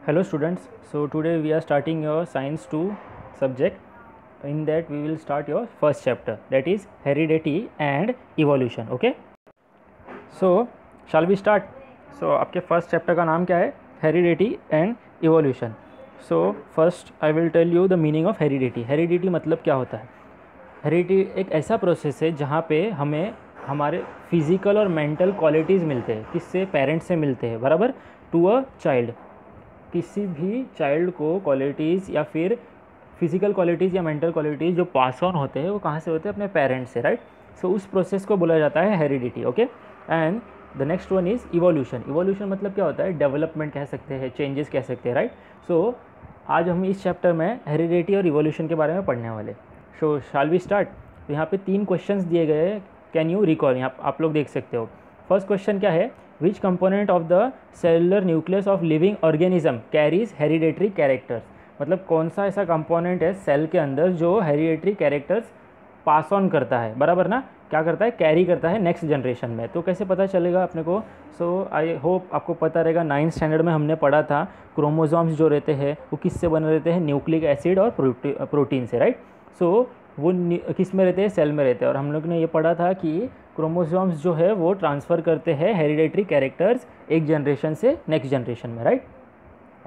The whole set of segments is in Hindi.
Hello students, so today we are starting your science 2 subject. In that we will start your first chapter, that is heredity and evolution. Okay, so shall we start? So आपके first chapter का नाम क्या है? Heredity and evolution. So first I will tell you the meaning of heredity. Heredity मतलब क्या होता है? हेरिडिटी एक ऐसा प्रोसेस है जहाँ पे हमें हमारे फिज़िकल और मेंटल क्वालिटीज़ मिलते हैं. किससे? पेरेंट्स से मिलते हैं, बराबर. टू अ चाइल्ड, किसी भी चाइल्ड को क्वालिटीज़ या फिर फिज़िकल क्वालिटीज़ या मेंटल क्वालिटीज़ जो पास ऑन होते हैं वो कहाँ से होते हैं? अपने पेरेंट्स से, राइट. सो उस प्रोसेस को बोला जाता है heredity. Okay, and the next one is evolution. Evolution मतलब क्या होता है? डेवलपमेंट कह सकते हैं, चेंजेस कह सकते हैं, राइट. सो आज हम इस चैप्टर में हेरिडिटी और इवोल्यूशन के बारे में पढ़ने वाले. सो शाल वी स्टार्ट. तो यहाँ पे 3 क्वेश्चंस दिए गए हैं. Can you recall? यहाँ आप लोग देख सकते हो. फर्स्ट क्वेश्चन क्या है? विच component of the cellular nucleus of living organism carries hereditary characters. मतलब कौन सा ऐसा कंपोनेंट है सेल के अंदर जो हेरिडेटरी कैरेक्टर्स पास ऑन करता है, बराबर ना. क्या करता है? कैरी करता है नेक्स्ट जनरेशन में. तो कैसे पता चलेगा अपने को? सो आई होप आपको पता रहेगा. 9th स्टैंडर्ड में हमने पढ़ा था क्रोमोसोम्स जो रहते हैं वो किससे बने रहते हैं? न्यूक्लिक एसिड और प्रोटीन से, राइट. सो वो किस में रहते हैं? सेल में रहते हैं. और हम लोग ने ये पढ़ा था कि क्रोमोसोम्स जो है वो ट्रांसफ़र करते हैं हेरिडेटरी कैरेक्टर्स एक जनरेशन से नेक्स्ट जनरेशन में, right.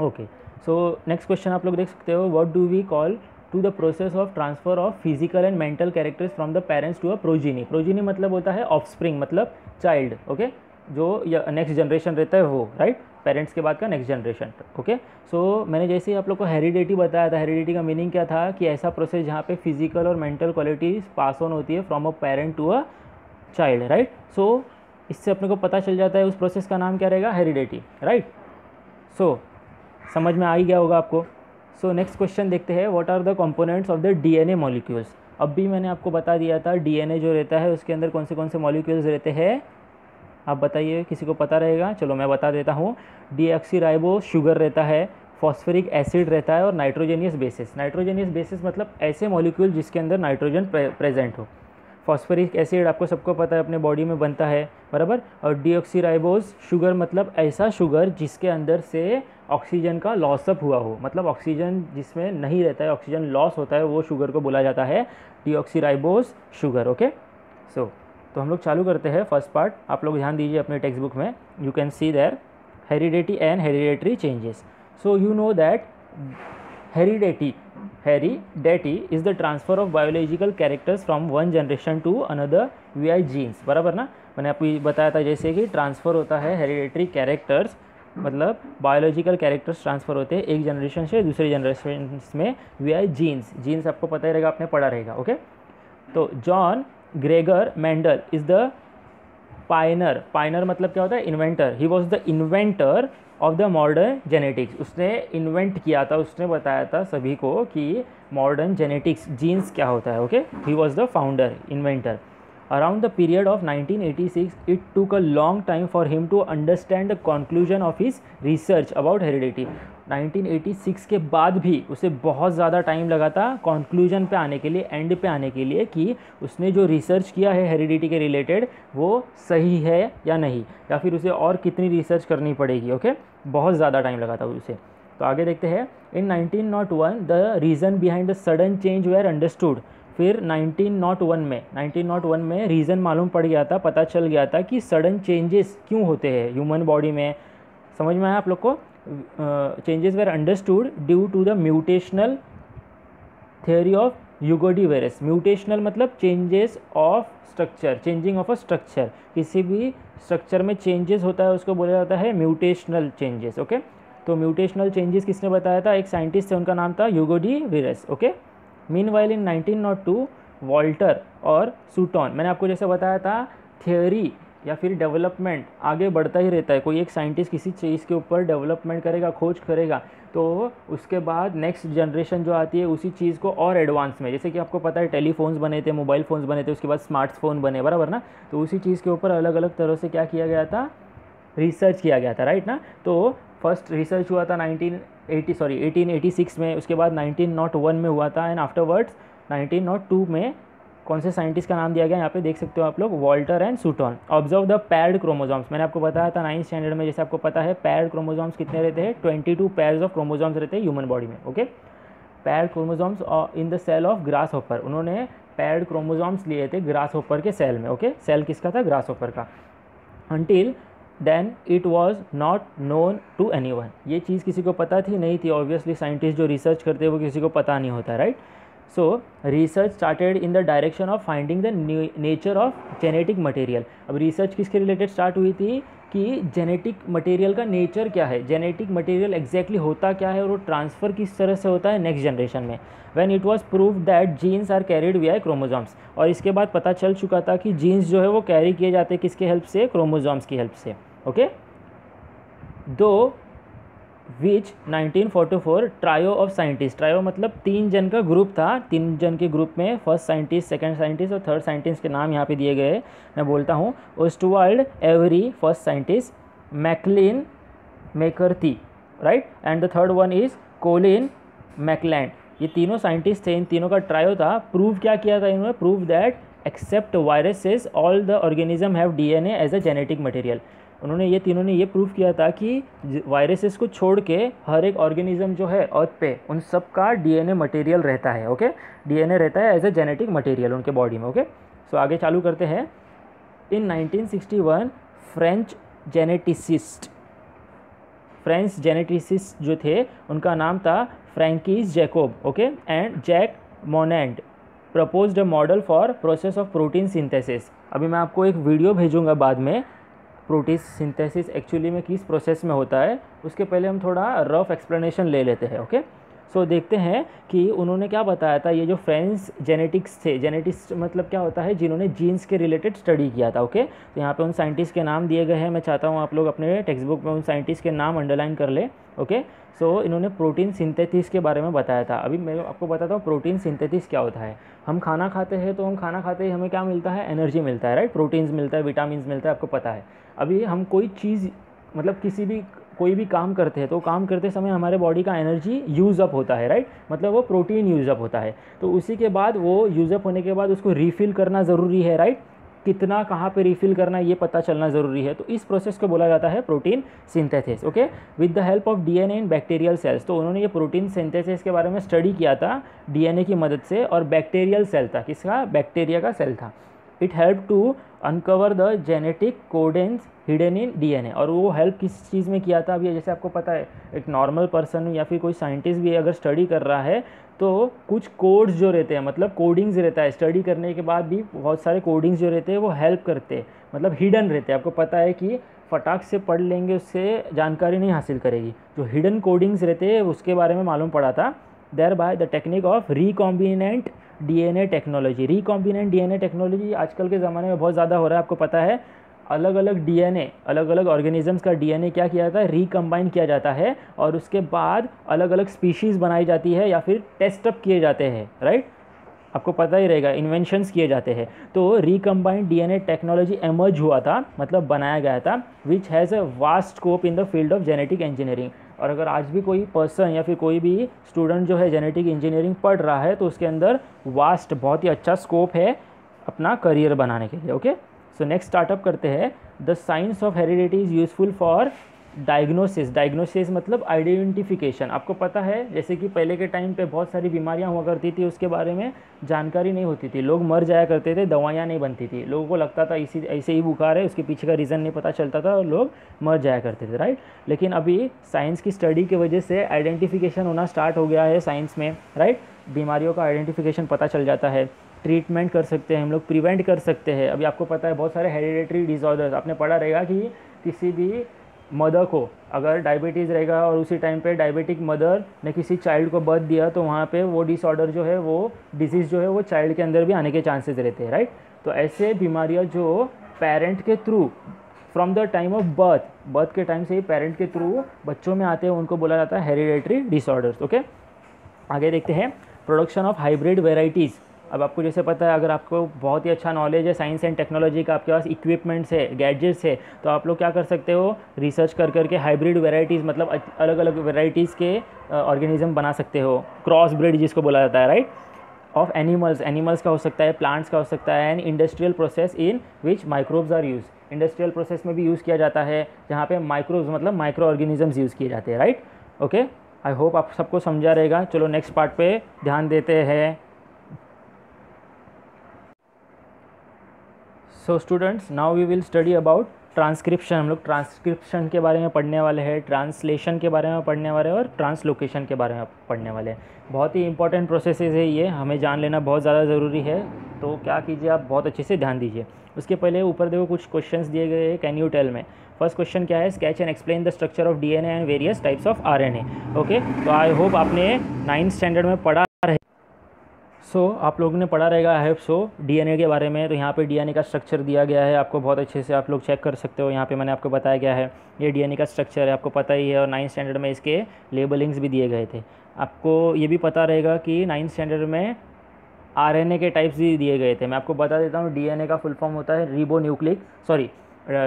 Okay, so next question आप लोग देख सकते हो. What do we call to the process of transfer of physical and mental characters from the parents to a progeny. Progeny मतलब होता है ऑफस्प्रिंग, मतलब चाइल्ड. ओके, जो नेक्स्ट जनरेशन रहता है वो, राइट. पेरेंट्स के बाद का नेक्स्ट जनरेशन. ओके, सो मैंने जैसे ही आप लोग को हेरिडिटी बताया था, हेरिडिटी का मीनिंग क्या था कि ऐसा प्रोसेस जहाँ पे फिजिकल और मेंटल क्वालिटीज़ पास ऑन होती है from a parent to a child, right. So इससे अपने को पता चल जाता है उस प्रोसेस का नाम क्या रहेगा? Heredity, right. सो समझ में आ ही गया होगा आपको. सो नेक्स्ट क्वेश्चन देखते हैं. What are the components of the DNA molecules. अब भी मैंने आपको बता दिया था डीएनए जो रहता है उसके अंदर कौन से मॉलिक्यूल्स रहते हैं. आप बताइए, किसी को पता रहेगा? चलो मैं बता देता हूँ. डीऑक्सीराइबोस शुगर रहता है, फॉस्फोरिक एसिड रहता है और नाइट्रोजेनियस बेसिस. नाइट्रोजेनियस बेसिस मतलब ऐसे मॉलिक्यूल जिसके अंदर नाइट्रोजन प्रेजेंट हो. फॉस्फोरिक एसिड आपको सबको पता है अपने बॉडी में बनता है, बराबर. और डीऑक्सीराइबोस शुगर मतलब ऐसा शुगर जिसके अंदर से ऑक्सीजन का लॉसअप हुआ हो, मतलब ऑक्सीजन जिसमें नहीं रहता है, ऑक्सीजन लॉस होता है, वो शुगर को बोला जाता है डीऑक्सीराइबोस शुगर. ओके, सो तो हम लोग चालू करते हैं फर्स्ट पार्ट. आप लोग ध्यान दीजिए अपने टेक्स्ट बुक में. You can see there heredity and hereditary changes. So you know that heredity is the transfer of biological characters from one generation to another via genes, बराबर ना. मैंने आपको बताया था जैसे कि ट्रांसफ़र होता है हेरिडेटरी कैरेक्टर्स, मतलब बायोलॉजिकल कैरेक्टर्स ट्रांसफ़र होते हैं एक जनरेशन से दूसरे जनरेशन में विया जीन्स. जीन्स आपको पता ही रहेगा, आपने पढ़ा रहेगा. ओके, तो John Gregor Mendel is the Pioneer मतलब क्या होता है? Inventor. He was the inventor of the modern genetics. उसने इन्वेंट किया था, उसने बताया था सभी को कि मॉडर्न जेनेटिक्स, जीन्स क्या होता है. Okay, he was the founder, inventor. Around the period of 1986, it took a long time for him to understand the conclusion of his research about heredity. 1986 के बाद भी उसे बहुत ज़्यादा टाइम लगा था कंक्लूजन पे आने के लिए, एंड पे आने के लिए, कि उसने जो रिसर्च किया है हेरिडिटी के रिलेटेड वो सही है या नहीं, या फिर उसे और कितनी रिसर्च करनी पड़ेगी. ओके, बहुत ज़्यादा टाइम लगा था उसे. तो आगे देखते हैं. In 1901 the reason behind the sudden change were understood. फिर 1901 में रीज़न मालूम पड़ गया था, पता चल गया था कि सडन चेंजेस क्यों होते हैं ह्यूमन बॉडी में. समझ में आया आप लोग को? Changes were understood due to the mutational theory of Hugo de Vries. Mutational मतलब changes of structure, changing of a structure. किसी भी स्ट्रक्चर में चेंजेस होता है उसको बोला जाता है म्यूटेशनल चेंजेस. ओके, तो म्यूटेशनल चेंजेस किसने बताया था? एक साइंटिस्ट थे, उनका नाम था यूगोडी वेरस. ओके, मीनवाइल इन 1902 वॉल्टर और सूटॉन. मैंने आपको जैसे बताया था थियोरी या फिर डेवलपमेंट आगे बढ़ता ही रहता है. कोई एक साइंटिस्ट किसी चीज़ के ऊपर डेवलपमेंट करेगा, खोज करेगा, तो उसके बाद नेक्स्ट जनरेशन जो आती है उसी चीज़ को और एडवांस में, जैसे कि आपको पता है टेलीफोन्स बने थे, मोबाइल फ़ोन्स बने थे, उसके बाद स्मार्टफोन बने, बराबर ना. तो उसी चीज़ के ऊपर अलग अलग तरह से क्या किया गया था? रिसर्च किया गया था, राइट ना. तो फर्स्ट रिसर्च हुआ था 1886 में, उसके बाद 1901 में हुआ था, एंड आफ्टरवर्ड्स 1902 में कौन से साइंटिस्ट का नाम दिया गया यहाँ पे देख सकते हो आप लोग, Walter and Sutton. Observe the paired chromosomes, मैंने आपको बताया था 9th स्टैंडर्ड में, जैसे आपको पता है पैर्ड क्रोमोसोम्स कितने रहते हैं, 22 पेयर्स ऑफ क्रोमोसोम्स रहते हैं ह्यूमन बॉडी में। Okay, paired chromosomes in the cell of grasshopper, उन्होंने पैर्ड क्रोमोसोम्स लिए थे ग्रास हॉपर के सेल में। ओके, सेल किसका था, ग्रास हॉपर का। until then it was not known to anyone, ये चीज़ किसी को पता थी नहीं थी, ऑब्वियसली साइंटिस्ट जो रिसर्च करते हैं वो किसी को पता नहीं होता, right. So research started in the direction of finding the nature of genetic material. अब रिसर्च किसके रिलेटेड स्टार्ट हुई थी कि जेनेटिक मटेरियल का नेचर क्या है, जेनेटिक मटेरियल एग्जैक्टली होता क्या है और वो ट्रांसफ़र किस तरह से होता है नेक्स्ट जनरेशन में। When it was prove that genes are carried via chromosomes, और इसके बाद पता चल चुका था कि जीन्स जो है वो कैरी किए जाते हैं किसके हेल्प से, क्रोमोसोम्स की हेल्प से। ओके, दो विच 1944 ट्रायो ऑफ साइंटिस्ट, ट्रायो मतलब 3 जन का ग्रुप था, 3 जन के ग्रुप में फर्स्ट साइंटिस्ट, सेकंड साइंटिस्ट और थर्ड साइंटिस्ट के नाम यहाँ पे दिए गए, मैं बोलता हूँ। Oswald Avery first scientist, Maclyn McCarty, right, and the third one is Colin MacLeod. ये तीनों साइंटिस्ट थे, इन तीनों का ट्रायो था। प्रूव क्या किया था इन्होंने, prove that except viruses all the organism have DNA as a genetic material. उन्होंने ये तीनों ने ये प्रूव किया था कि वायरसेस को छोड़ के हर एक ऑर्गेनिज्म जो है अर्थ पे उन सब का डीएनए मटेरियल रहता है। ओके, डीएनए रहता है एज अ जेनेटिक मटेरियल उनके बॉडी में। ओके, सो आगे चालू करते हैं। इन 1961 फ्रेंच जेनेटिसिस्ट जो थे उनका नाम था Francois Jacob, okay, and Jacques Monod proposed a model for process of protein synthesis. अभी मैं आपको एक वीडियो भेजूंगा बाद में, प्रोटीन सिंथेसिस एक्चुअली में किस प्रोसेस में होता है, उसके पहले हम थोड़ा रफ एक्सप्लेनेशन ले लेते हैं। ओके, सो देखते हैं कि उन्होंने क्या बताया था। ये जो फ्रेंच जेनेटिक्स थे, जेनेटिक्स मतलब क्या होता है, जिन्होंने जीन्स के रिलेटेड स्टडी किया था। ओके, तो यहाँ पे उन साइंटिस्ट के नाम दिए गए हैं, मैं चाहता हूँ आप लोग अपने टेक्स्ट बुक में उन साइंटिस्ट के नाम अंडरलाइन कर ले। ओके, सो इन्होंने प्रोटीन सिंथेसिस के बारे में बताया था। अभी मैं आपको बताता हूँ प्रोटीन सिंथेसिस क्या होता है। हम खाना खाते हैं तो हम खाना खाते ही हमें क्या मिलता है, एनर्जी मिलता है, राइट, प्रोटीन्स मिलता है, विटामिन मिलता है, आपको पता है। अभी हम कोई चीज़ मतलब कोई भी काम करते हैं तो काम करते समय हमारे बॉडी का एनर्जी यूज़ अप होता है, राइट, मतलब वो प्रोटीन यूज़ अप होता है। तो उसी के बाद वो यूज़ अप होने के बाद उसको रिफ़िल करना ज़रूरी है, राइट, कितना कहाँ पे रिफ़िल करना ये पता चलना ज़रूरी है। तो इस प्रोसेस को बोला जाता है protein synthesis. Okay, with the help of DNA in bacterial cells. तो उन्होंने ये प्रोटीन सिंथेसिस के बारे में स्टडी किया था डीएनए की मदद से, और बैक्टीरियल सेल था, किसका, बैक्टीरिया का सेल था। It help to uncover the genetic codons hidden in DNA. और वो हेल्प किस चीज़ में किया था, अभी जैसे आपको पता है एक नॉर्मल पर्सन या फिर कोई साइंटिस्ट भी अगर स्टडी कर रहा है तो कुछ कोड्स जो रहते हैं, मतलब कोडिंग्स रहता है, स्टडी करने के बाद भी बहुत सारे कोडिंग्स जो रहते हैं वो हेल्प करते हैं, मतलब हिडन रहते हैं। आपको पता है कि फटाक से पढ़ लेंगे उससे जानकारी नहीं हासिल करेगी, जो हिडन कोडिंग्स रहते हैं उसके बारे में मालूम पड़ा था। Thereby the technique of recombinant DNA technology. Recombinant DNA technology आजकल के ज़माने में बहुत ज़्यादा हो रहा है, आपको पता है। अलग अलग डीएनए, अलग अलग ऑर्गेनिजम्स का डीएनए क्या किया जाता है, रिकम्बाइन किया जाता है, और उसके बाद अलग अलग स्पीशीज़ बनाई जाती है या फिर टेस्ट अप किए जाते हैं, राइट, आपको पता ही रहेगा, इन्वेंशंस किए जाते हैं। तो रिकम्बाइंड डीएनए टेक्नोलॉजी एमर्ज हुआ था, मतलब बनाया गया था, which has a vast scope in the field of genetic engineering. और अगर आज भी कोई पर्सन या फिर कोई भी स्टूडेंट जो है जेनेटिक इंजीनियरिंग पढ़ रहा है तो उसके अंदर वास्ट, बहुत ही अच्छा स्कोप है अपना करियर बनाने के लिए। ओके, सो नेक्स्ट स्टार्टअप करते हैं। The science of heredity is useful for diagnosis. Diagnosis मतलब आइडेंटिफिकेशन। आपको पता है जैसे कि पहले के टाइम पे बहुत सारी बीमारियां हुआ करती थी, उसके बारे में जानकारी नहीं होती थी, लोग मर जाया करते थे, दवाइयां नहीं बनती थी, लोगों को लगता था इसी ऐसे ही बुखार है, उसके पीछे का रीज़न नहीं पता चलता था और लोग मर जाया करते थे, राइट। लेकिन अभी साइंस की स्टडी की वजह से आइडेंटिफिकेशन होना स्टार्ट हो गया है साइंस में, राइट। बीमारियों का आइडेंटिफिकेशन पता चल जाता है, ट्रीटमेंट कर सकते हैं हम लोग, प्रिवेंट कर सकते हैं। अभी आपको पता है बहुत सारे हेरिडेटरी डिसऑर्डर्स, आपने पढ़ा रहेगा कि किसी भी मदर को अगर डायबिटीज़ रहेगा और उसी टाइम पे डायबिटिक मदर ने किसी चाइल्ड को बर्थ दिया तो वहाँ पे वो डिसऑर्डर जो है, वो डिजीज़ जो है वो चाइल्ड के अंदर भी आने के चांसेस रहते हैं, राइट। तो ऐसे बीमारियाँ जो पेरेंट के through from the time of birth के टाइम से ही पेरेंट के थ्रू बच्चों में आते हैं, उनको बोला जाता है हेरिडेटरी डिसऑर्डर्स। ओके, आगे देखते हैं प्रोडक्शन ऑफ हाइब्रिड वेराइटीज़। अब आपको जैसे पता है, अगर आपको बहुत ही अच्छा नॉलेज है साइंस एंड टेक्नोलॉजी का, आपके पास इक्विपमेंट्स है, गैजेट्स है, तो आप लोग क्या कर सकते हो, रिसर्च कर करके हाइब्रिड वेराइटीज़ मतलब अलग अलग वेराइटीज़ के ऑर्गेनिज्म बना सकते हो, क्रॉस ब्रीड जिसको बोला जाता है, राइट। ऑफ एनिमल्स का हो सकता है, प्लांट्स का हो सकता है, and industrial process in which microbes are use, industrial process में भी यूज़ किया जाता है जहाँ पे माइक्रोब्स मतलब माइक्रो ऑर्गेनिजम्स यूज़ किए जाते हैं, राइट। ओके, आई होप आप सबको समझा रहेगा। चलो नेक्स्ट पार्ट पे ध्यान देते हैं। So students, now we will study about transcription. हम लोग ट्रांसक्रिप्शन के बारे में पढ़ने वाले हैं, ट्रांसलेशन के बारे में पढ़ने वाले हैं और ट्रांसलोकेशन के बारे में पढ़ने वाले हैं। बहुत ही इंपॉर्टेंट प्रोसेसेस है ये, हमें जान लेना बहुत ज़्यादा ज़रूरी है। तो क्या कीजिए, आप बहुत अच्छे से ध्यान दीजिए। उसके पहले ऊपर देखो कुछ क्वेश्चंस दिए गए हैं, कैन यू टेल में। फर्स्ट क्वेश्चन क्या है, sketch and explain the structure of DNA and various types of RNA. Okay, तो आई होप आपने 9th स्टैंडर्ड में पढ़ा है। आप लोगों ने पढ़ा रहेगा आई होप सो डीएनए के बारे में। तो यहाँ पे डीएनए का स्ट्रक्चर दिया गया है आपको बहुत अच्छे से, आप लोग चेक कर सकते हो। यहाँ पे मैंने आपको बताया गया है ये डीएनए का स्ट्रक्चर है, आपको पता ही है। और 9th स्टैंडर्ड में इसके लेबलिंग्स भी दिए गए थे। आपको ये भी पता रहेगा कि 9th स्टैंडर्ड में आरएनए के टाइप्स भी दिए गए थे। मैं आपको बता देता हूँ, डीएनए का फुल फॉर्म होता है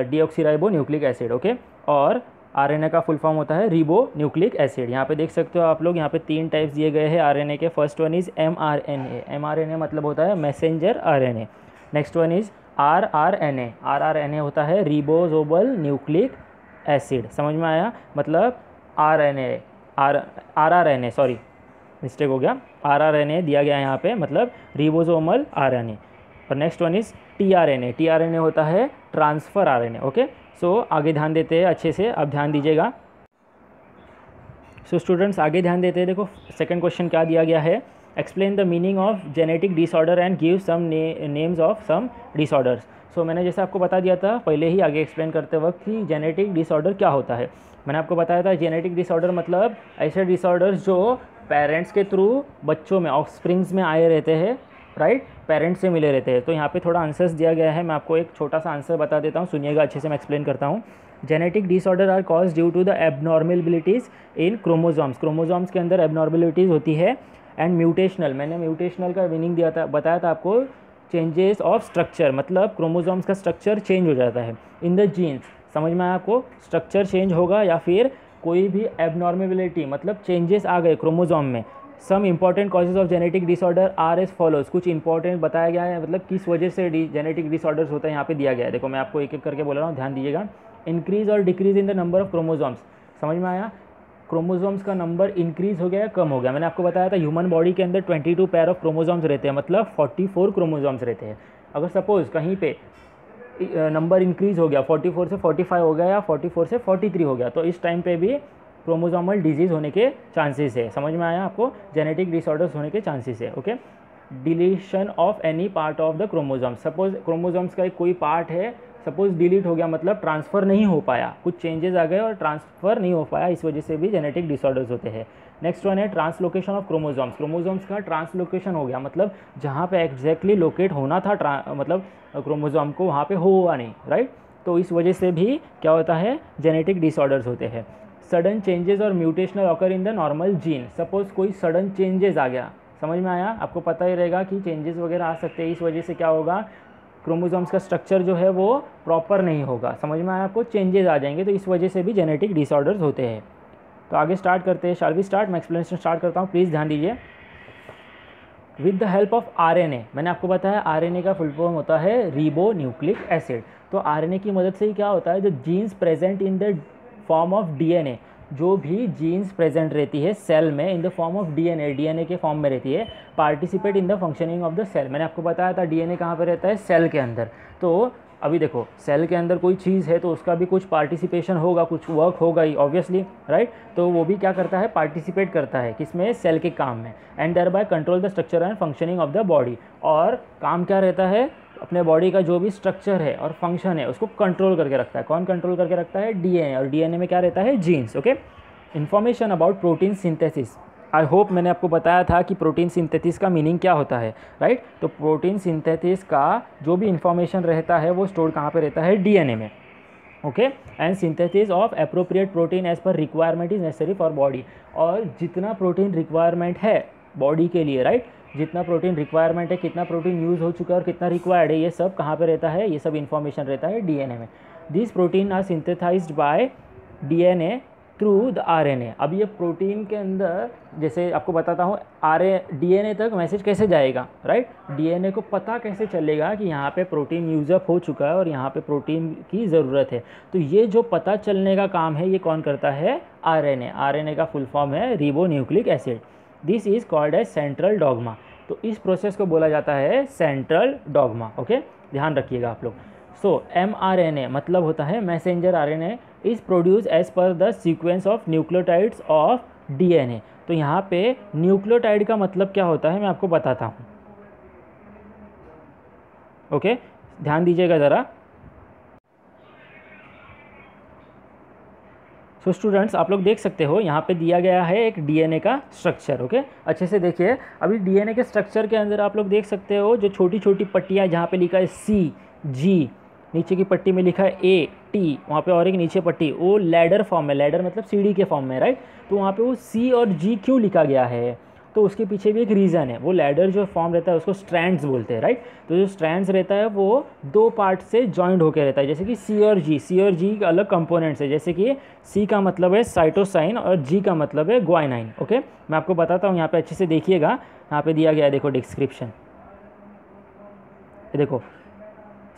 डीऑक्सीराइबो न्यूक्लिक एसिड। ओके, और आरएनए का फुल फॉर्म होता है रिबो न्यूक्लिक एसिड। यहाँ पे देख सकते हो आप लोग, यहाँ पे 3 टाइप्स दिए गए हैं आरएनए के। First one is mRNA। mRNA मतलब होता है messenger RNA. Next one is rRNA। rRNA होता है रिबोसोमल न्यूक्लिक एसिड। समझ में आया, मतलब rRNA सॉरी मिस्टेक हो गया, rRNA दिया गया है यहाँ पे, मतलब रिबोसोमल आरएनए। और next one is tRNA। tRNA होता है ट्रांसफ़र आरएनए। ओके, आगे ध्यान देते हैं अच्छे से, आप ध्यान दीजिएगा। स्टूडेंट्स आगे ध्यान देते हैं। देखो सेकंड क्वेश्चन क्या दिया गया है, explain the meaning of genetic disorder and give some names of some disorders. मैंने जैसे आपको बता दिया था पहले ही आगे एक्सप्लेन करते वक्त कि जेनेटिक डिसऑर्डर क्या होता है। मैंने आपको बताया था जेनेटिक डिसऑर्डर मतलब ऐसे डिसऑर्डर्स जो पेरेंट्स के थ्रू बच्चों में ऑफस्प्रिंग्स में आए रहते हैं, राइट, पेरेंट्स से मिले रहते हैं। तो यहाँ पे थोड़ा आंसर्स दिया गया है, मैं आपको एक छोटा सा आंसर बता देता हूँ, सुनिएगा अच्छे से, मैं एक्सप्लेन करता हूँ। Genetic disorder are cause due to the abnormalities in chromosomes. Chromosomes के अंदर एबनॉर्मेलिटीज़ होती है। एंड म्यूटेशनल, मैंने म्यूटेशनल का मीनिंग दिया था, बताया था आपको, चेंजेस ऑफ स्ट्रक्चर, मतलब क्रोमोसोम्स का स्ट्रक्चर चेंज हो जाता है इन द जीन्स। समझ में आया आपको, स्ट्रक्चर चेंज होगा या फिर कोई भी एबनॉर्मेबिलिटी मतलब चेंजेस आ गए क्रोमोसोम में। Some important causes of genetic disorder are as follows. कुछ इंपॉर्टेंट बताया गया है, मतलब किस वजह से जेनेटिक डिसऑर्डर्स होता है यहाँ पे दिया गया है। देखो मैं आपको एक एक करके बोल रहा हूँ, ध्यान दीजिएगा। इंक्रीज और decrease in the number of chromosomes. समझ में आया, क्रोमोसोम्स का नंबर इंक्रीज हो गया या कम हो गया। मैंने आपको बताया था ह्यूमन बॉडी के अंदर 22 पेयर ऑफ क्रोमोसोम्स रहते हैं, मतलब 44 क्रोमोसोम्स रहते हैं। अगर सपोज कहीं पे नंबर इंक्रीज हो गया, 44 से 45 हो गया या 44 से 43 हो गया, तो इस टाइम पे भी क्रोमोसोमल डिजीज़ होने के चांसेस है। समझ में आया आपको, जेनेटिक डिसऑर्डर्स होने के चांसेस है। Okay, deletion of any part of the chromosome. Suppose chromosomes का कोई पार्ट है, सपोज डिलीट हो गया, मतलब ट्रांसफ़र नहीं हो पाया, कुछ चेंजेस आ गए और ट्रांसफ़र नहीं हो पाया, इस वजह से भी जेनेटिक डिसऑर्डर्स होते हैं। नेक्स्ट वन है ट्रांसलोकेशन ऑफ क्रोमोसोम्स। क्रोमोसोम्स का ट्रांसलोकेशन हो गया, मतलब जहाँ पे एग्जैक्टली लोकेट होना था मतलब क्रोमोसोम को, वहाँ पे हुआ नहीं, राइट। तो इस वजह से भी क्या होता है, जेनेटिक डिसऑर्डर्स होते हैं। सडन चेंजेस और mutational occur in the normal gene. Suppose कोई सडन चेंजेस आ गया, समझ में आया, आपको पता ही रहेगा कि चेंजेस वगैरह आ सकते हैं, इस वजह से क्या होगा, क्रोमोसोम्स का स्ट्रक्चर जो है वो प्रॉपर नहीं होगा। समझ में आया आपको, चेंजेस आ जाएंगे, तो इस वजह से भी जेनेटिक डिसऑर्डर्स होते हैं। तो आगे स्टार्ट करते हैं, शाल वी स्टार्ट। मैं एक्सप्लेनेशन स्टार्ट करता हूँ, प्लीज़ ध्यान दीजिए। With the help of RNA, मैंने आपको बताया आरएनए का फुल फॉर्म होता है रिबो न्यूक्लिक एसिड। तो आरएनए की मदद से ही क्या होता है, the genes present in the form of DNA, जो भी जीन्स प्रेजेंट रहती है सेल में in the form of DNA के फॉर्म में रहती है, participate in the functioning of the cell. मैंने आपको बताया था डीएनए कहाँ पे रहता है, सेल के अंदर। तो अभी देखो सेल के अंदर कोई चीज़ है तो उसका भी कुछ पार्टिसिपेशन होगा, कुछ वर्क होगा ही ऑब्वियसली, राइट। तो वो भी क्या करता है, पार्टिसिपेट करता है किसमें, सेल के काम में। And thereby control the structure and functioning of the body. और काम क्या रहता है, अपने बॉडी का जो भी स्ट्रक्चर है और फंक्शन है उसको कंट्रोल करके रखता है। कौन कंट्रोल करके रखता है, डीएनए। और डीएनए में क्या रहता है, genes. Okay, information about protein synthesis. I hope मैंने आपको बताया था कि प्रोटीन सिंथेसिस का मीनिंग क्या होता है, राइट। तो प्रोटीन सिंथेसिस का जो भी इंफॉर्मेशन रहता है वो स्टोर कहाँ पे रहता है, डीएनए में। Okay, and synthesis of appropriate protein as per requirement is necessary for body. और जितना प्रोटीन रिक्वायरमेंट है बॉडी के लिए, राइट, जितना प्रोटीन रिक्वायरमेंट है, कितना प्रोटीन यूज़ हो चुका है और कितना रिक्वायर्ड है, ये सब कहाँ पे रहता है, ये सब इन्फॉर्मेशन रहता है डीएनए में। This protein are synthesized by DNA through the RNA. अब ये प्रोटीन के अंदर, जैसे आपको बताता हूँ, डीएनए तक मैसेज कैसे जाएगा, राइट। डीएनए को पता कैसे चलेगा कि यहाँ पे प्रोटीन यूज़अप हो चुका है और यहाँ पे प्रोटीन की ज़रूरत है। तो ये जो पता चलने का काम है ये कौन करता है? आरएनए। आरएनए का फुल फॉर्म है ribonucleic acid. This is called as central dogma. तो इस प्रोसेस को बोला जाता है सेंट्रल डॉग्मा। ओके, ध्यान रखिएगा आप लोग। सो mRNA मतलब होता है messenger RNA is produce as per the sequence of nucleotides of DNA. तो यहाँ पे न्यूक्लियोटाइड का मतलब क्या होता है मैं आपको बताता हूँ। ओके, ध्यान दीजिएगा ज़रा। सो स्टूडेंट्स, आप लोग देख सकते हो यहाँ पे दिया गया है एक डीएनए का स्ट्रक्चर। ओके, अच्छे से देखिए। अभी डीएनए के स्ट्रक्चर के अंदर आप लोग देख सकते हो जो छोटी छोटी पट्टियाँ, जहाँ पे लिखा है सी जी, नीचे की पट्टी में लिखा है ए टी, वहाँ पे और एक नीचे पट्टी, वो लैडर फॉर्म में, लैडर मतलब सीढ़ी के फॉर्म में, राइट। तो वहाँ पे वो सी और जी क्यों लिखा गया है? तो उसके पीछे भी एक रीज़न है। वो लैडर जो फॉर्म रहता है उसको स्ट्रैंड्स बोलते हैं, राइट। तो जो स्ट्रैंड्स रहता है वो दो पार्ट से जॉइंट होकर रहता है, जैसे कि सी और जी के अलग कंपोनेंट्स है। जैसे कि सी का मतलब है साइटोसाइन और जी का मतलब है ग्वाइनाइन। ओके, मैं आपको बताता हूँ, यहाँ पे अच्छे से देखिएगा। यहाँ पे दिया गया है, देखो डिस्क्रिप्शन, देखो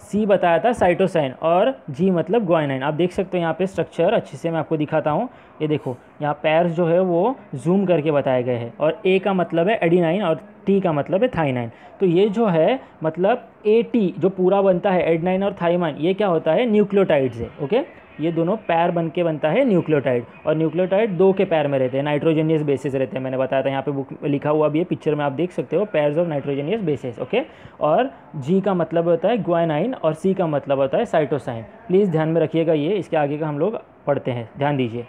सी बताया था साइटोसाइन और जी मतलब ग्वाइनाइन। आप देख सकते हो यहाँ पे स्ट्रक्चर अच्छे से मैं आपको दिखाता हूँ। ये देखो यहाँ पैर्स जो है वो जूम करके बताए गए हैं, और ए का मतलब है एडिनाइन और टी का मतलब है थाइनाइन। तो ये जो है मतलब ए टी जो पूरा बनता है एडेनाइन और थाइमाइन, ये क्या होता है? न्यूक्लियोटाइड्स है। ओके, ये दोनों पैर बन के बनता है न्यूक्लियोटाइड, और न्यूक्लियोटाइड दो के पैर में रहते हैं, नाइट्रोजनियस बेसिस रहते हैं। मैंने बताया था, यहाँ पे बुक लिखा हुआ भी है, पिक्चर में आप देख सकते हो, pairs of nitrogenous basis. Okay, और जी का मतलब होता है ग्वाइनाइन और सी का मतलब होता है साइटोसाइन। प्लीज़ ध्यान में रखिएगा, ये इसके आगे का हम लोग पढ़ते हैं, ध्यान दीजिए।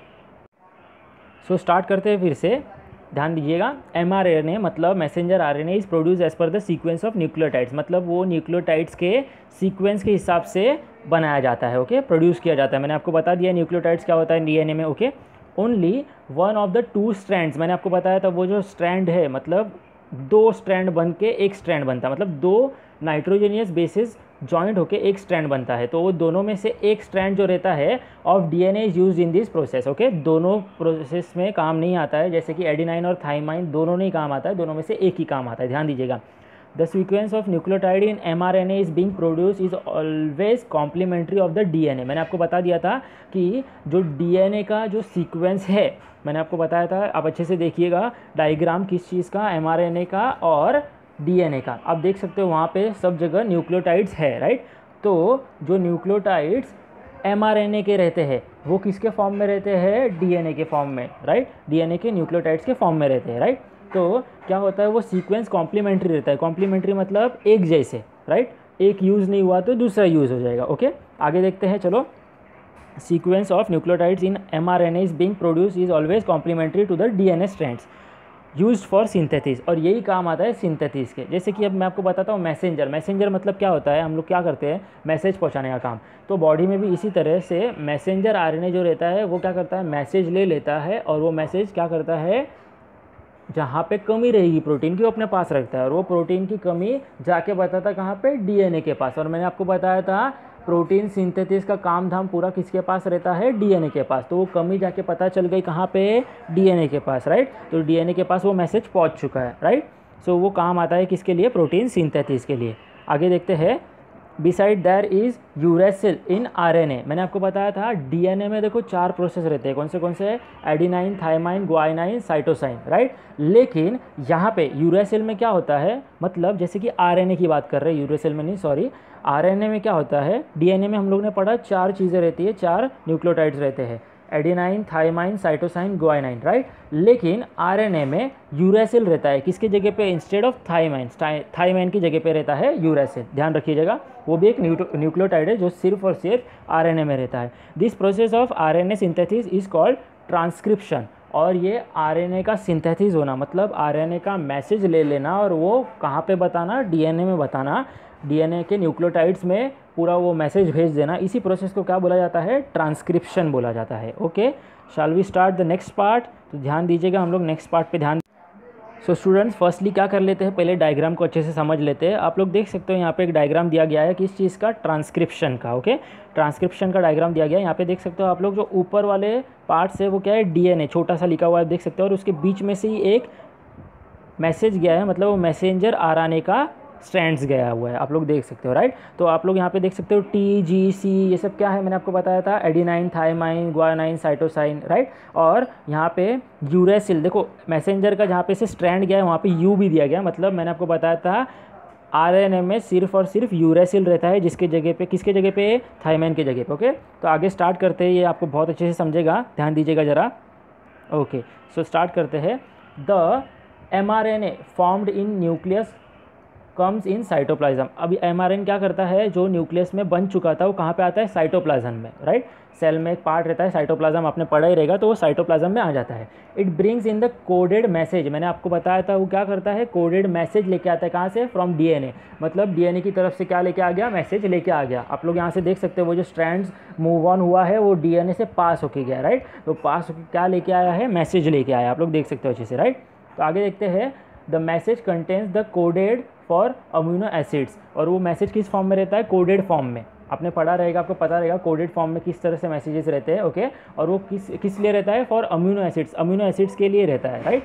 सो स्टार्ट करते हैं फिर से, ध्यान दीजिएगा। mRNA मतलब messenger RNA is produce as per the sequence of nucleotides, मतलब वो न्यूक्लियोटाइड्स के सीक्वेंस के हिसाब से बनाया जाता है। ओके, प्रोड्यूस किया जाता है। मैंने आपको बता दिया न्यूक्लियोटाइड्स क्या होता है डीएनए में। Okay, only one of the two strands, मैंने आपको बताया था वो जो स्ट्रैंड है मतलब दो स्ट्रैंड बन के एक स्ट्रैंड बनता है, मतलब दो नाइट्रोजनियस बेसिस जॉइंट होके एक स्ट्रैंड बनता है। तो वो दोनों में से एक स्ट्रैंड जो रहता है of DNA is used in this process. Okay, दोनों प्रोसेस में काम नहीं आता है, जैसे कि एडिनाइन और थाइमाइन दोनों नहीं काम आता है, दोनों में से एक ही काम आता है। ध्यान दीजिएगा। The sequence of nucleotide in mRNA is being produce is always complementary of the DNA. मैंने आपको बता दिया था कि जो डीएनए का जो सीक्वेंस है, मैंने आपको बताया था, आप अच्छे से देखिएगा डायग्राम किस चीज़ का, mRNA का और डीएनए का। आप देख सकते हो वहाँ पे सब जगह न्यूक्लियोटाइड्स है, राइट। तो जो न्यूक्लियोटाइड्स mRNA के रहते हैं वो किसके फॉर्म में रहते हैं? डीएनए के फॉर्म में, राइट। डीएनए के न्यूक्लियोटाइड्स के फॉर्म में रहते हैं, राइट। तो क्या होता है, वो सीक्वेंस कॉम्प्लीमेंट्री रहता है। कॉम्प्लीमेंट्री मतलब एक जैसे, राइट। एक यूज़ नहीं हुआ तो दूसरा यूज़ हो जाएगा। ओके, आगे देखते हैं, चलो। Sequence of nucleotides in mRNA is being produce is always complementary to the DNA strands used for synthesis, और यही काम आता है सिंथेसिस के। जैसे कि अब मैं आपको बताता हूँ मैसेंजर। मैसेंजर मतलब क्या होता है, हम लोग क्या करते हैं, मैसेज पहुँचाने का काम। तो बॉडी में भी इसी तरह से मैसेंजर आरएनए जो रहता है वो क्या करता है, मैसेज ले लेता है, और वो मैसेज क्या करता है, जहाँ पे कमी रहेगी प्रोटीन की वो अपने पास रखता है, और वो प्रोटीन की कमी जाके बताता कहाँ पे, डीएनए के पास। और मैंने आपको बताया था प्रोटीन सिंथेसिस का काम धाम पूरा किसके पास रहता है? डीएनए के पास। तो वो कमी जाके पता चल गई कहाँ पे? डीएनए के पास, राइट। तो डीएनए के पास वो मैसेज पहुँच चुका है, राइट। सो वो काम आता है किसके लिए? प्रोटीन सिंथेसिस के लिए। आगे देखते हैं। Beside there is uracil in RNA. मैंने आपको बताया था डीएनए में देखो 4 प्रोसेस रहते हैं। कौन से? Adenine, thymine, guanine, cytosine, right. लेकिन यहाँ पे यूरेसिल में क्या होता है, मतलब जैसे कि आरएनए की बात कर रहे हैं, यूरेसिल में नहीं, सॉरी, आरएनए में क्या होता है, डीएनए में हम लोग ने पढ़ा 4 चीज़ें रहती है, 4 न्यूक्लियोटाइड्स रहते हैं, एडिनाइन, थाइमाइन, साइटोसाइन, ग्वाइनाइन, राइट। लेकिन आरएनए में यूरेसिल रहता है, किसकी जगह पे? इंस्टेड ऑफ थाइमाइन, थाइमाइन की जगह पे रहता है यूरेसिल। ध्यान रखिएगा, वो भी एक न्यूक्लियोटाइड है जो सिर्फ और सिर्फ आरएनए में रहता है। This process of RNA synthesis is called transcription. और ये आरएनए का सिंथेसिस होना मतलब आरएनए का मैसेज ले लेना और वो कहाँ पे बताना? डीएनए में बताना, डीएनए के न्यूक्लियोटाइड्स में पूरा वो मैसेज भेज देना। इसी प्रोसेस को क्या बोला जाता है? ट्रांसक्रिप्शन बोला जाता है। Okay, shall we start the next part. तो ध्यान दीजिएगा, हम लोग नेक्स्ट पार्ट पे ध्यान। सो स्टूडेंट्स फर्स्टली क्या कर लेते हैं, पहले डायग्राम को अच्छे से समझ लेते हैं। आप लोग देख सकते हो यहाँ पे एक डायग्राम दिया गया है किस चीज़ का, ट्रांसक्रिप्शन का। ओके, ट्रांसक्रिप्शन का डायग्राम दिया गया है। यहाँ पे देख सकते हो आप लोग जो ऊपर वाले पार्ट्स है वो क्या है, डीएनए छोटा सा लिखा हुआ है देख सकते हो, और उसके बीच में से ही एक मैसेज गया है, मतलब वो मैसेंजर आरएनए का स्ट्रैंड्स गया हुआ है, आप लोग देख सकते हो राइट। तो आप लोग यहाँ पे देख सकते हो टी, जी, सी, ये सब क्या है, मैंने आपको बताया था, adenine, thymine, guanine, cytosine right. और यहाँ पे यूरेसिल, देखो मैसेंजर का जहाँ पे से स्ट्रैंड गया है वहाँ पे यू भी दिया गया, मतलब मैंने आपको बताया था आरएनए में सिर्फ और सिर्फ यूरेसिल रहता है, जिसके जगह पे, किसके जगह पे, थाइमाइन के जगह पे। ओके, तो आगे स्टार्ट करते हैं, ये आपको बहुत अच्छे से समझेगा, ध्यान दीजिएगा ज़रा। ओके, सो स्टार्ट करते हैं। The mRNA formed in nucleus comes in cytoplasm. अभी mRNA क्या करता है, जो न्यूक्लियस में बन चुका था वो कहाँ पे आता है, साइटोप्लाज्म में राइट। सेल में एक पार्ट रहता है साइटोप्लाज्म, आपने पढ़ा ही रहेगा, तो वो साइटोप्लाज्म में आ जाता है। It brings in the coded message, मैंने आपको बताया था वो क्या करता है, कोडेड मैसेज लेके आता है, कहाँ से, फ्रॉम डीएनए, मतलब डीएनए की तरफ से क्या लेके आ गया, मैसेज लेके आ गया। आप लोग यहाँ से देख सकते हो वो जो स्ट्रैंड्स मूव ऑन हुआ है वो डीएनए से पास होके गया राइट। तो पास होके क्या लेके आया है, मैसेज लेके आया, आप लोग देख सकते हो अच्छे से राइट। तो आगे देखते हैं, the message contains the coded for amino acids, और वो मैसेज किस फॉर्म में रहता है, कोडेड फॉर्म में। आपने पढ़ा रहेगा, आपको पता रहेगा कोडेड फॉर्म में किस तरह से मैसेजेस रहते हैं। ओके, और वो किस लिए रहता है, for amino acids, amino acids के लिए रहता है right.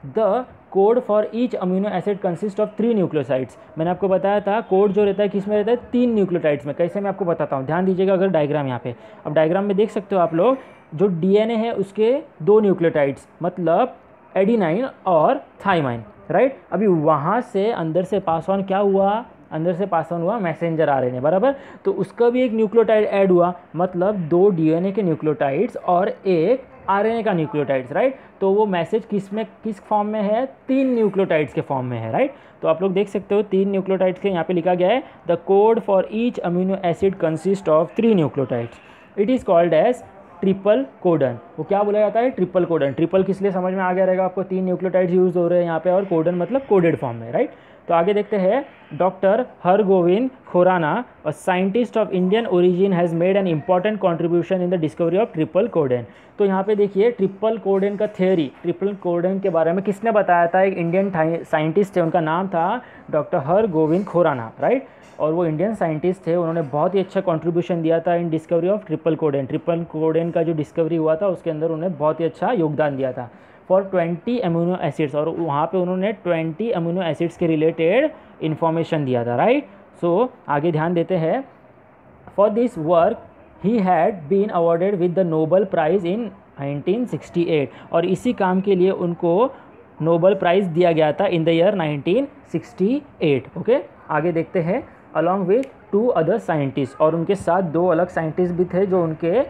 The code for each amino acid consist of 3 nucleosides, मैंने आपको बताया था कोड जो रहता है किस में रहता है, 3 न्यूक्लियोटाइड्स में। कैसे, मैं आपको बताता हूँ, ध्यान दीजिएगा। अगर डायग्राम यहाँ पे, अब डायग्राम में देख सकते हो आप लोग, जो डीएनए है उसके 2 न्यूक्लियोटाइड्स, मतलब एडिनाइन और थाइमाइन राइट। अभी वहाँ से अंदर से पास ऑन क्या हुआ, अंदर से पास ऑन हुआ मैसेंजर आरएनए बराबर, तो उसका भी एक न्यूक्लियोटाइड ऐड हुआ, मतलब 2 डीएनए के न्यूक्लियोटाइड्स और एक आरएनए का न्यूक्लियोटाइड्स राइट। तो वो मैसेज किस फॉर्म में है, 3 न्यूक्लियोटाइड्स के फॉर्म में है राइट। तो आप लोग देख सकते हो 3 न्यूक्लियोटाइड्स के यहाँ पे लिखा गया है, the code for each amino acid consist of 3 nucleotides, it is called as triple codon. वो क्या बोला जाता है, ट्रिपल कोडन। ट्रिपल किस लिए समझ में आ गया रहेगा आपको, 3 न्यूक्लियोटाइड्स यूज हो रहे हैं यहाँ पे, और कोडन मतलब कोडेड फॉर्म में राइट। तो आगे देखते हैं, doctor Hargobind Khorana, a scientist of Indian origin, has made an important contribution in the discovery of triple codon. तो यहाँ पे देखिए ट्रिपल कोडन का थ्योरी, ट्रिपल कोडन के बारे में किसने बताया था, एक इंडियन साइंटिस्ट थे, उनका नाम था डॉक्टर हरगोविंद खुराना राइट। और वो इंडियन साइंटिस्ट थे, उन्होंने बहुत ही अच्छा कंट्रीब्यूशन दिया था in discovery of triple codon. Triple codon का जो डिस्कवरी हुआ था उसके अंदर उन्होंने बहुत ही अच्छा योगदान दिया था फॉर 20 अमीनो एसिड्स, और वहाँ पे उन्होंने 20 अमीनो एसिड्स के रिलेटेड इन्फॉर्मेशन दिया था राइट। सो आगे ध्यान देते हैं, for this work he had been awarded with the Nobel prize in 1968, और इसी काम के लिए उनको नोबल प्राइज़ दिया गया था इन द ईयर 1968। ओके, आगे देखते हैं, अलॉन्ग विथ 2 अदर साइंटिस्ट, और उनके साथ 2 अलग साइंटिस्ट भी थे जो उनके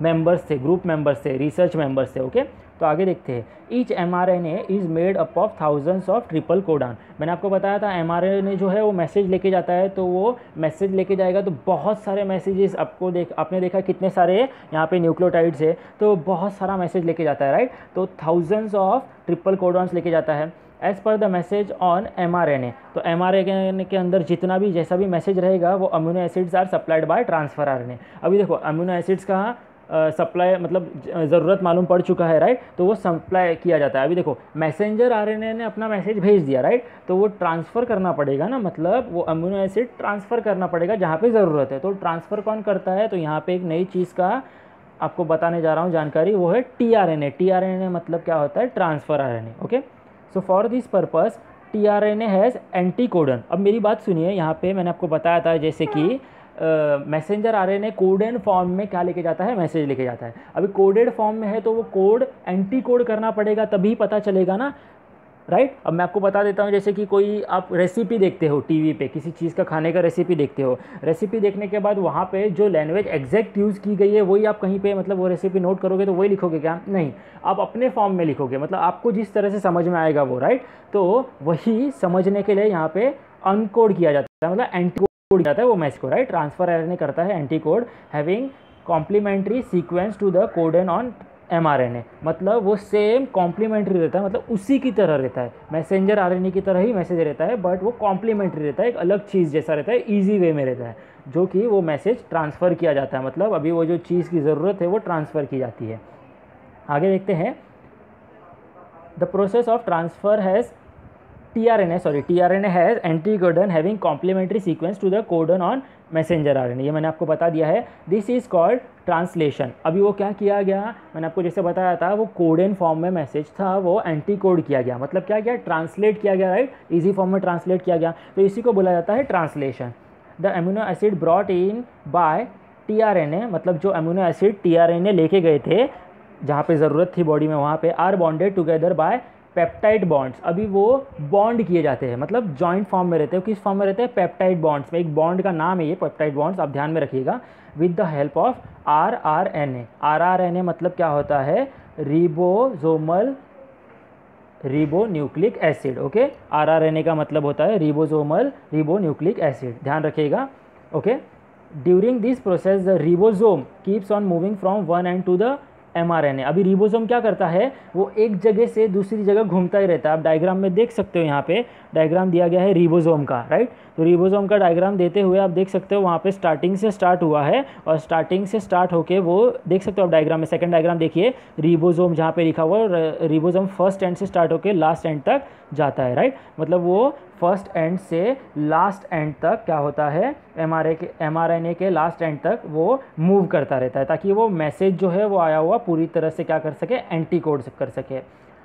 मेंबर्स थे, ग्रुप मेंबर्स थे, रिसर्च मेंबर्स थे। ओके, तो आगे देखते हैं, each mRNA is made up of thousands of triple codon. मैंने आपको बताया था mRNA जो है वो मैसेज लेके जाता है, तो वो मैसेज लेके जाएगा तो बहुत सारे मैसेजेस आपने देखा कितने सारे यहाँ पे न्यूक्लियोटाइड्स है, तो बहुत सारा मैसेज लेके जाता है राइट। तो थाउजेंड्स ऑफ ट्रिपल कोडॉन्स लेके जाता है as per the message on mRNA। तो mRNA के अंदर जितना भी जैसा भी मैसेज रहेगा वो amino acids are supplied by transfer RNA। अभी देखो अमीनो एसिड्स का सप्लाई मतलब ज़रूरत मालूम पड़ चुका है राइट, तो वो सप्लाई किया जाता है। अभी देखो मैसेंजर आरएनए ने अपना मैसेज भेज दिया राइट, तो वो ट्रांसफ़र करना पड़ेगा ना, मतलब वो अमीनो एसिड ट्रांसफ़र करना पड़ेगा जहाँ पे ज़रूरत है। तो ट्रांसफ़र कौन करता है, तो यहाँ पे एक नई चीज़ का आपको बताने जा रहा हूँ जानकारी, वो है टीआरएनए। टीआरएनए मतलब क्या होता है, transfer RNA. Okay, so for this purpose tRNA has एंटीकोडन। अब मेरी बात सुनिए, यहाँ पे मैंने आपको बताया था जैसे कि मैसेंजर आरएनए कोडेड फॉर्म में क्या लेके जाता है, मैसेज लेके जाता है। अभी कोडेड फॉर्म में है तो वो कोड एंटी कोड करना पड़ेगा तभी पता चलेगा ना राइट। अब मैं आपको बता देता हूँ, जैसे कि कोई आप रेसिपी देखते हो टीवी पे, किसी चीज़ का खाने का रेसिपी देखते हो, रेसिपी देखने के बाद वहाँ पे जो लैंग्वेज एग्जैक्ट यूज़ की गई है वही आप कहीं पे मतलब वो रेसिपी नोट करोगे तो वही लिखोगे क्या, नहीं, आप अपने फॉर्म में लिखोगे, मतलब आपको जिस तरह से समझ में आएगा वो राइट। तो वही समझने के लिए यहाँ पे अनकोड किया जाता है, मतलब एंटी कोड जाता है वो मैसेज को राइट। ट्रांसफर आरएनए करता है anti code having complementary sequence to the codon on mRNA, मतलब वो सेम कॉम्प्लीमेंट्री रहता है, मतलब उसी की तरह रहता है, मैसेंजर आरएनए की तरह ही मैसेज रहता है, बट वो कॉम्प्लीमेंट्री रहता है, एक अलग चीज़ जैसा रहता है, ईजी वे में रहता है, जो कि वो मैसेज ट्रांसफ़र किया जाता है, मतलब अभी वो जो चीज़ की ज़रूरत है वो ट्रांसफ़र की जाती है। आगे देखते हैं, the process of transfer has tRNA has anticodon having complementary sequence to the codon on messenger RNA, ये मैंने आपको बता दिया है। This is called translation. अभी वो क्या किया गया, मैंने आपको जैसे बताया था, वो कोडन फॉर्म में मैसेज था, वो एंटी कोड किया गया, मतलब क्या किया, ट्रांसलेट किया गया, राइट, इजी फॉर्म में ट्रांसलेट किया गया, तो इसी को बोला जाता है translation. The amino acid brought in by tRNA, मतलब जो अमीनो एसिड tRNA लेके गए थे जहाँ पे ज़रूरत थी बॉडी में, वहाँ पे are bonded together by peptide bonds. अभी वो बॉन्ड किए जाते हैं, मतलब जॉइंट फॉर्म में रहते हैं। किस फॉर्म में रहते हैं, पेप्टाइड बॉन्ड्स में। एक बॉन्ड का नाम है ये पेप्टाइड बॉन्ड्स, आप ध्यान में रखिएगा। With the help of RRNA। RRNA मतलब क्या होता है, रिबोसोमल रिबोन्यूक्लिक एसिड। ओके, RRNA का मतलब होता है रिबोसोमल रिबोन्यूक्लिक एसिड, ध्यान रखिएगा। Okay, during this process the ribosome keeps on moving from one end to the mRNA। अभी रिबोसोम क्या करता है, वो एक जगह से दूसरी जगह घूमता ही रहता है। आप डायग्राम में देख सकते हो, यहाँ पे डायग्राम दिया गया है रिबोसोम का, राइट। तो रिबोसोम का डायग्राम देते हुए आप देख सकते हो वहाँ पे स्टार्टिंग से स्टार्ट हुआ है और स्टार्टिंग से स्टार्ट होके वो देख सकते हो आप डायग्राम में। सेकंड डायग्राम देखिए, रिबोसोम जहाँ पे लिखा हुआ है, रिबोसोम फर्स्ट एंड से स्टार्ट होके लास्ट एंड तक जाता है, राइट। मतलब वो फर्स्ट एंड से लास्ट एंड तक क्या होता है, mRNA के लास्ट एंड तक वो मूव करता रहता है, ताकि वो मैसेज जो है वो आया हुआ पूरी तरह से क्या कर सके, एंटी कोड कर सके।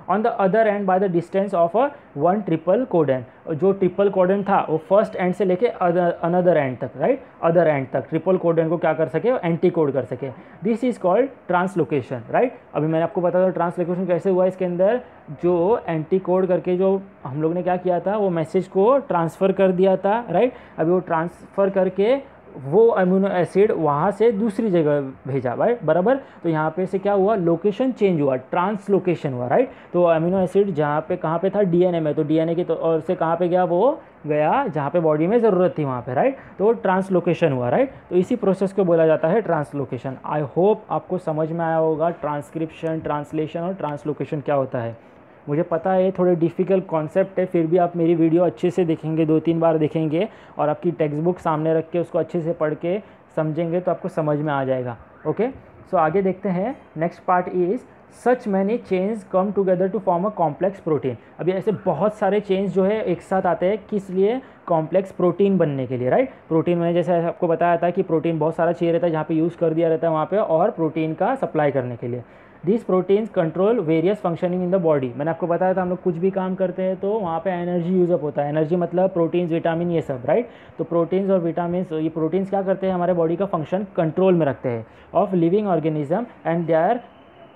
On the other and by the distance of a one triple codon, जो ट्रिपल कोडन था वो फर्स्ट एंड से लेके अनदर एंड तक, राइट, अदर एंड तक ट्रिपल कोडन को क्या कर सके, एंटी कोड कर सके। This is called translocation, right. अभी मैंने आपको बताया ट्रांसलोकेशन कैसे हुआ। इसके अंदर जो एंटी कोड करके जो हम लोग ने क्या किया था, वो मैसेज को ट्रांसफ़र कर दिया था, राइट। अभी वो ट्रांसफ़र करके वो अमीनो एसिड वहाँ से दूसरी जगह भेजा, राइट, बराबर। तो यहाँ पे से क्या हुआ, लोकेशन चेंज हुआ, ट्रांसलोकेशन हुआ, राइट। तो अमीनो एसिड जहाँ पे कहाँ पे था, DNA में, तो DNA की और से कहाँ पे गया, वो गया जहाँ पे बॉडी में ज़रूरत थी वहाँ पे, राइट। तो ट्रांसलोकेशन हुआ, राइट। तो इसी प्रोसेस को बोला जाता है ट्रांसलोकेशन। आई होप आपको समझ में आया होगा ट्रांसक्रिप्शन, ट्रांसलेशन और ट्रांसलोकेशन क्या होता है। मुझे पता है थोड़े डिफ़िकल्ट कॉन्सेप्ट है, फिर भी आप मेरी वीडियो अच्छे से देखेंगे, 2-3 बार देखेंगे और आपकी टेक्स्ट बुक सामने रख के उसको अच्छे से पढ़ के समझेंगे तो आपको समझ में आ जाएगा। ओके, सो आगे देखते हैं। Next part is such many change come together to form a complex protein. अभी ऐसे बहुत सारे चेंज जो है एक साथ आते हैं, किस लिए, कॉम्प्लेक्स प्रोटीन बनने के लिए, राइट। प्रोटीन मैंने जैसे आपको बताया था कि प्रोटीन बहुत सारा चाहिए रहता है, जहाँ पे यूज़ कर दिया रहता है वहाँ पे, और प्रोटीन का सप्लाई करने के लिए। This proteins control various functioning in the body. मैंने आपको बताया था हम लोग कुछ भी काम करते हैं तो वहाँ पे एनर्जी यूज़अप होता है। एनर्जी मतलब प्रोटीन्स, विटामिन, ये सब, राइट। तो प्रोटीन्स और विटामिन, ये प्रोटीन्स क्या करते हैं, हमारे बॉडी का फंक्शन कंट्रोल में रखते हैं of living organism and their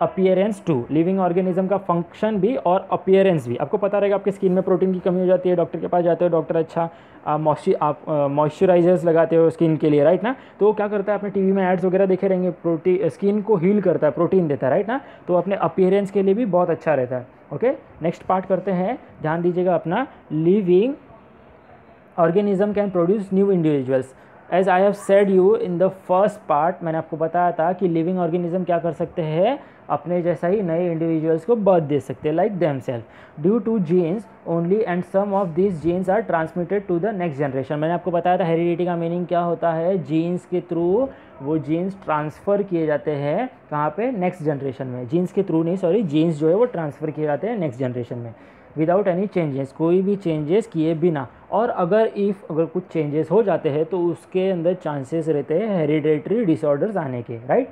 appearance too. Living organism का फंक्शन भी और अपीयरेंस भी। आपको पता रहेगा आपकी स्किन में प्रोटीन की कमी हो जाती है, डॉक्टर के पास जाते हो, डॉक्टर अच्छा मॉइस्चराइजर्स लगाते हो स्किन के लिए, राइट ना। तो वो क्या करता है, अपने टीवी में एड्स वगैरह देखे रहेंगे, प्रोटीन स्किन को हील करता है, प्रोटीन देता है, राइट ना। तो अपने अपीयरेंस के लिए भी बहुत अच्छा रहता है। ओके, नेक्स्ट पार्ट करते हैं, ध्यान दीजिएगा अपना। Living organism can produce new individuals. As I have said you in the first part, मैंने आपको बताया था कि लिविंग ऑर्गेनिज्म क्या कर सकते हैं, अपने जैसा ही नए इंडिविजुअल्स को बर्थ दे सकते हैं, like themselves, due to genes only and some of this genes are transmitted to the next generation. मैंने आपको बताया था हेरिडिटी का मीनिंग क्या होता है, जीन्स के थ्रू वो जीन्स ट्रांसफ़र किए जाते हैं, कहाँ पे, नेक्स्ट जनरेशन में। जीन्स के थ्रू नहीं, सॉरी, जीन्स जो है वो ट्रांसफ़र किए जाते हैं नेक्स्ट जनरेशन में, विदाउट एनी चेंजेस, कोई भी चेंजेस किए बिना। और अगर कुछ चेंजेस हो जाते हैं तो उसके अंदर चांसेस रहते हैं हेरिडेटरी डिसऑर्डर्स आने के, right.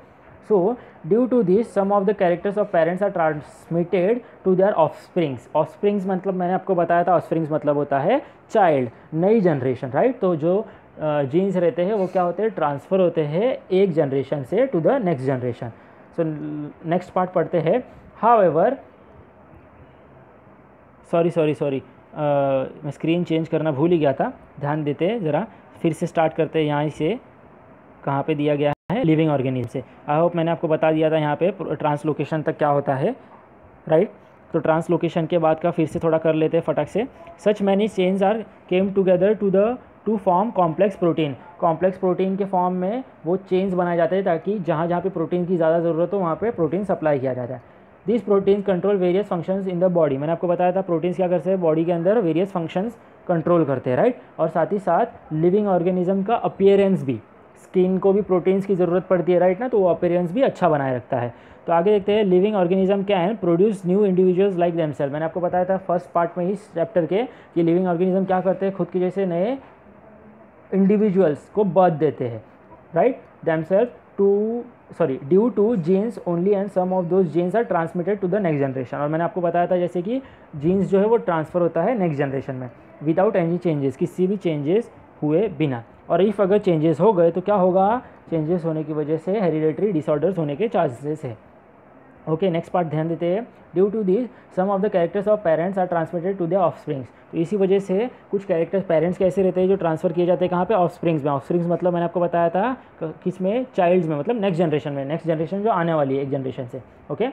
So due to this some of the characters of parents are transmitted to their offsprings. Offsprings मतलब मैंने आपको बताया था, ऑफस्प्रिंग्स मतलब होता है चाइल्ड, नई जनरेशन, राइट। तो जो जीन्स रहते हैं वो क्या होते हैं, ट्रांसफ़र होते हैं एक जनरेशन से to the next generation. So next part पढ़ते हैं। हाउएवर, सॉरी, मैं स्क्रीन चेंज करना भूल ही गया था, ध्यान देते हैं ज़रा, फिर से स्टार्ट करते हैं। यहाँ से कहाँ पे दिया गया है, लिविंग ऑर्गेनिज्म से। आई होप मैंने आपको बता दिया था यहाँ पे ट्रांसलोकेशन तक क्या होता है, राइट। तो ट्रांसलोकेशन के बाद का फिर से थोड़ा कर लेते हैं फटाक से। Such many change are came together to form complex protein. Complex protein के फॉर्म में वो चेंज बनाए जाते हैं ताकि जहाँ जहाँ पे प्रोटीन की ज़्यादा ज़रूरत हो वहाँ पे प्रोटीन सप्लाई किया जाता है। This proteins control various functions in the body. मैंने आपको बताया था प्रोटीन्स क्या करते हैं, बॉडी के अंदर वेरियस फंक्शंस कंट्रोल करते हैं, राइट। और साथ ही साथ लिविंग ऑर्गेनिज्म का अपीयरेंस भी स्किन को भी प्रोटीन्स की ज़रूरत पड़ती है, राइट ना, तो वो अपीयरेंस भी अच्छा बनाए रखता है। तो आगे देखते हैं, living organism can produce new individuals like themselves. मैंने आपको बताया था फर्स्ट पार्ट में ही चैप्टर के कि लिविंग ऑर्गेनिज्म क्या करते हैं, खुद के जैसे नए इंडिविजुअल्स को बर्थ देते हैं, right, themselves due to genes only and some of those genes are transmitted to the next generation. और मैंने आपको बताया था जैसे कि जीन्स जो है वो ट्रांसफ़र होता है नेक्स्ट जनरेशन में विदाउट एनी चेंजेस, किसी भी चेंजेस हुए बिना। और इफ़ अगर चेंजेस हो गए तो क्या होगा, चेंजेस होने की वजह से हेरिडेटरी डिसऑर्डर्स होने के चांसेस है। ओके, नेक्स्ट पार्ट ध्यान देते हैं, due to this some of the characters of parents are transmitted to the offsprings. तो इसी वजह से कुछ कैरेक्टर्स पेरेंट्स कैसे रहते हैं जो ट्रांसफ़र किए जाते हैं कहाँ पे, ऑफस्प्रिंग्स में। ऑफस्प्रिंग्स मतलब मैंने आपको बताया था किस में, चाइल्ड्स में, मतलब नेक्स्ट जनरेशन में, नेक्स्ट जनरेशन जो आने वाली है एक जनरेशन से। Okay,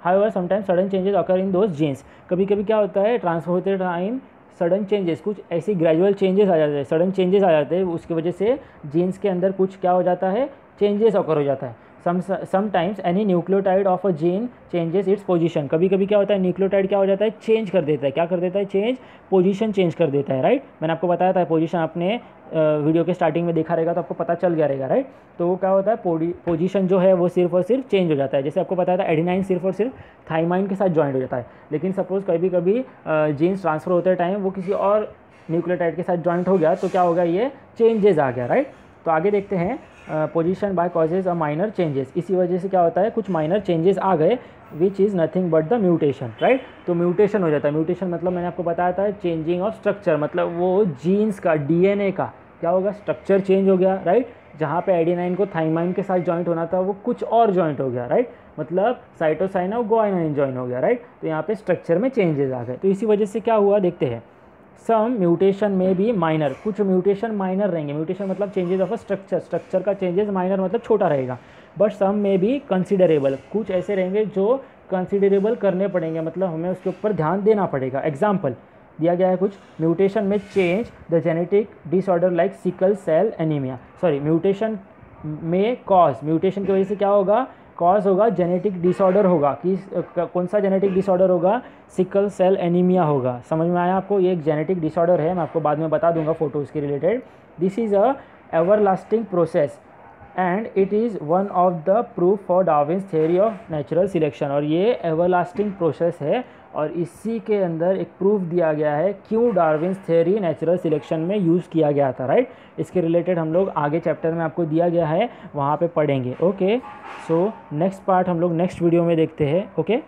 however sometimes sudden changes occur in those genes. कभी कभी क्या होता है, ट्रांसफर होते टाइम सडन चेंजेस, कुछ ऐसी ग्रेजुअल चेंजेस आ जाते हैं, सडन चेंजेस आ जाते हैं, उसकी वजह से जीन्स के अंदर कुछ क्या हो जाता है, चेंजेस अकर हो जाता है। Sometimes any nucleotide of a gene changes its position. कभी कभी क्या होता है, न्यूक्लियोटाइड क्या हो जाता है, चेंज कर देता है, क्या कर देता है, चेंज, पोजीशन चेंज कर देता है, राइट। मैंने आपको बताया था पोजीशन, आपने वीडियो के स्टार्टिंग में देखा रहेगा तो आपको पता चल गया रहेगा, राइट। तो वो क्या होता है, पोजीशन जो है वो सिर्फ और सिर्फ चेंज हो जाता है। जैसे आपको बताया था एडेनाइन सिर्फ और सिर्फ थाइमाइन के साथ ज्वाइंट हो जाता है, लेकिन सपोज कभी कभी जीन्स ट्रांसफर होते टाइम वो किसी और न्यूक्लियोटाइड के साथ ज्वाइंट हो गया तो क्या होगा, ये चेंजेस आ गया, राइट। तो आगे देखते हैं, position by causes a minor changes. इसी वजह से क्या होता है, कुछ माइनर चेंजेस आ गए which is nothing but the mutation, right. तो म्यूटेशन हो जाता है। म्यूटेशन मतलब मैंने आपको बताया था चेंजिंग ऑफ स्ट्रक्चर, मतलब वो जीन्स का, डीएनए का क्या होगा, स्ट्रक्चर चेंज हो गया, राइट। जहाँ पे एडेनाइन को थाइमाइन के साथ जॉइंट होना था वो कुछ और जॉइंट हो गया, राइट। मतलब साइटोसाइन और गुआनिन जॉइन हो गया, राइट। तो यहाँ पे स्ट्रक्चर में चेंजेस आ गए। तो इसी वजह से क्या हुआ देखते हैं, सम म्यूटेशन में भी माइनर, कुछ म्यूटेशन माइनर रहेंगे। म्यूटेशन मतलब changes of a structure, structure का चेंजेस माइनर मतलब छोटा रहेगा। बट सम में भी कंसिडरेबल, कुछ ऐसे रहेंगे जो कंसिडरेबल करने पड़ेंगे, मतलब हमें उसके ऊपर ध्यान देना पड़ेगा। एग्जाम्पल दिया गया है कुछ, म्यूटेशन में change the genetic disorder like sickle cell anaemia. Mutation में कॉज, म्यूटेशन की वजह से क्या होगा, कॉज होगा जेनेटिक डिसऑर्डर होगा। कि कौन सा जेनेटिक डिसऑर्डर होगा, सिकल सेल एनीमिया होगा। समझ में आया आपको, ये एक जेनेटिक डिसऑर्डर है, मैं आपको बाद में बता दूंगा फोटोज़ के related. This is a everlasting process and it is one of the proof for Darwin's theory of natural selection. और ये एवरलास्टिंग प्रोसेस है और इसी के अंदर एक प्रूफ दिया गया है क्यों डार्विन्स थ्योरी नेचुरल सिलेक्शन में यूज़ किया गया था, राइट। इसके रिलेटेड हम लोग आगे चैप्टर में आपको दिया गया है, वहाँ पे पढ़ेंगे। ओके, सो नेक्स्ट पार्ट हम लोग नेक्स्ट वीडियो में देखते हैं। ओके।